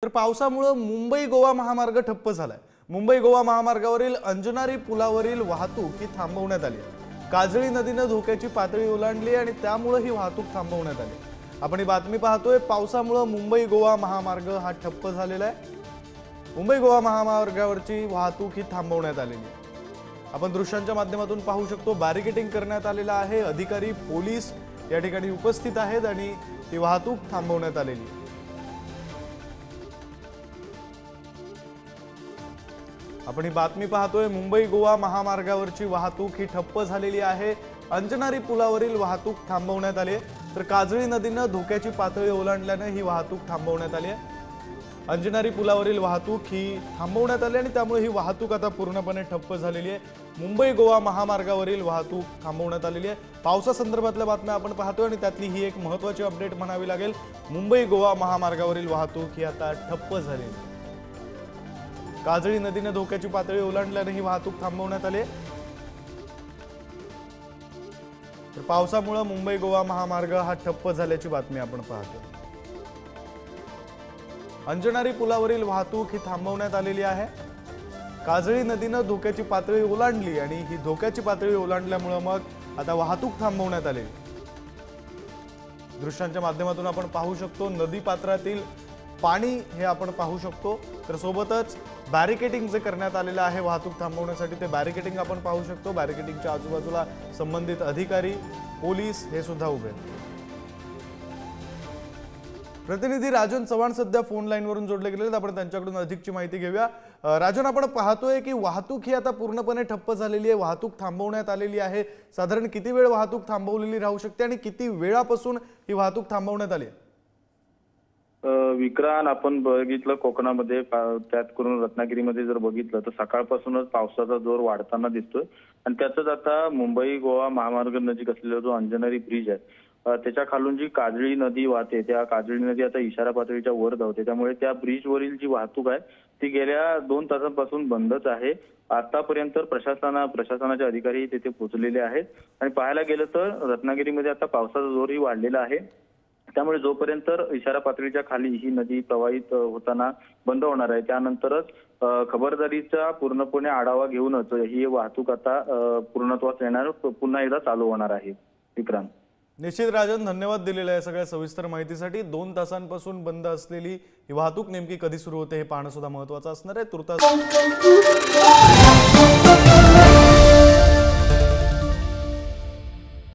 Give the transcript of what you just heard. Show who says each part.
Speaker 1: तर पावसामुळे मुंबई गोवा महामार्ग ठप्प झालाय। मुंबई गोवा महामार्गावरील अंजनारी पुलावरील वाहतूक ही थांबवण्यात आली। काजळी नदीने धोक्याची पातळी ओलांडली आणि त्यामुळे ही वाहतूक थांबवण्यात आली। आपण ही बातमी पाहतोय, पावसामुळे मुंबई गोवा महामार्ग हा ठप्प झालेला आहे। मुंबई गोवा महामार्गावरची वाहतूक ही थांबवण्यात आलेली आहे। आपण दृश्यांच्या माध्यमातून पाहू शकतो, बॅरिकेडिंग करण्यात आलेला आहे। अधिकारी पोलीस या ठिकाणी उपस्थित आहेत आणि ही वाहतूक थांबवण्यात आलेली आहे। आपण ही बातमी पाहतोय, मुंबई गोवा महामार्गावरची वाहतूक ही ठप्प झालेली आहे। अंजनारी पुलावरील वाहतूक थांबवण्यात आली आहे, तर काजळी नदीने धोक्याची पातळी ओलांडल्याने ही वाहतूक थांबवण्यात आली आहे। अंजनारी पुलावरील वाहतूक ही थांबवण्यात आली आणि त्यामुळे ही वाहतूक आता पूर्णपणे ठप्प झालेली आहे। मुंबई गोवा महामार्गावरील वाहतूक थांबवण्यात आलेली आहे। पावसासंदर्भातल्या बातम्या आपण पाहतोय आणि त्यातली ही एक महत्त्वाची अपडेट म्हणावी लागेल। मुंबई गोवा महामार्गावरील वाहतूक ही आता ठप्प झालेली आहे। काजळी नदीने धोक्याची पातळी ओलांडल्याने ही वाहतूक थांबवण्यात आली आहे। तर पावसामुळे मुंबई गोवा महामार्ग हा ठप्प झाल्याची बातमी आपण पाहतोय। अंजनारी पुलावरील वाहतूक ही थांबवण्यात आलेली आहे। काजळी नदीने धोक्याची पातळी ओलांडली आणि ही धोक्याची पातळी ओलांडल्यामुळे मग आता वाहतूक थांबवण्यात आली। दृश्यांच्या माध्यमातून आपण पाहू शकतो, नदी पात्रातील पाणी हे आपण पाहू शकतो। तर सोबतच बॅरिकेडिंग जे करण्यात आलेलं आहे वाहतूक थांबवण्यासाठी, ते बॅरिकेडिंग आपण पाहू शकतो। बॅरिकेडिंगच्या आजूबाजूला संबंधित अधिकारी, पोलीस हे सुद्धा उभे आहेत। प्रतिनिधी राजन चव्हाण सध्या फोन लाईनवरून जोडले गेले आहेत, आपण त्यांच्याकडून अधिकची माहिती घेऊया। राजन, आपण पाहतोय की वाहतूक ही आता पूर्णपणे ठप्प झालेली आहे, वाहतूक थांबवण्यात आलेली आहे। साधारण किती वेळ वाहतूक थांबवलेली राहू शकते आणि किती वेळापासून ही वाहतूक थांबवण्यात आली आहे?
Speaker 2: विक्रांत, आपण बघितलं कोकणामध्ये, त्यात करून रत्नागिरीमध्ये जर बघितलं तर सकाळपासूनच पावसाचा जोर वाढताना दिसतोय आणि त्यातच आता मुंबई गोवा महामार्ग नजीक असलेला जो अंजनारी ब्रिज आहे त्याच्या खालून जी काजळी नदी वाहते, त्या काजळी नदी आता इशारा पातळीच्या वर धावते। त्यामुळे त्या ब्रिजवरील जी वाहतूक आहे ती गेल्या 2 तासांपासून बंदच आहे। आतापर्यंत प्रशासनाचे अधिकारी तिथे पोहोचलेले आहेत आणि पाहायला गेलं तर रत्नागिरीमध्ये आता पावसाचा जोरही वाढलेला आहे। त्यामुळे जोपर्यंत इशारा पातळीच्या खाली ही नदी प्रवाहित होताना बंद होणार आहे, त्यानंतरच खबरदारीचा पूर्णपणे आढावा घेऊनच ही वाहतूक आता पूर्णत्वास येणार, पुन्हा एकदा चालू होणार आहे। विक्रांत,
Speaker 1: निश्चित राजन, धन्यवाद दिलेल्या या सगळ्या सविस्तर माहितीसाठी। 2 तासांपासून बंद असलेली ही वाहतूक नेमकी कधी सुरू होते हे पाहणं सुद्धा महत्त्वाचं असणार आहे। तुर्तास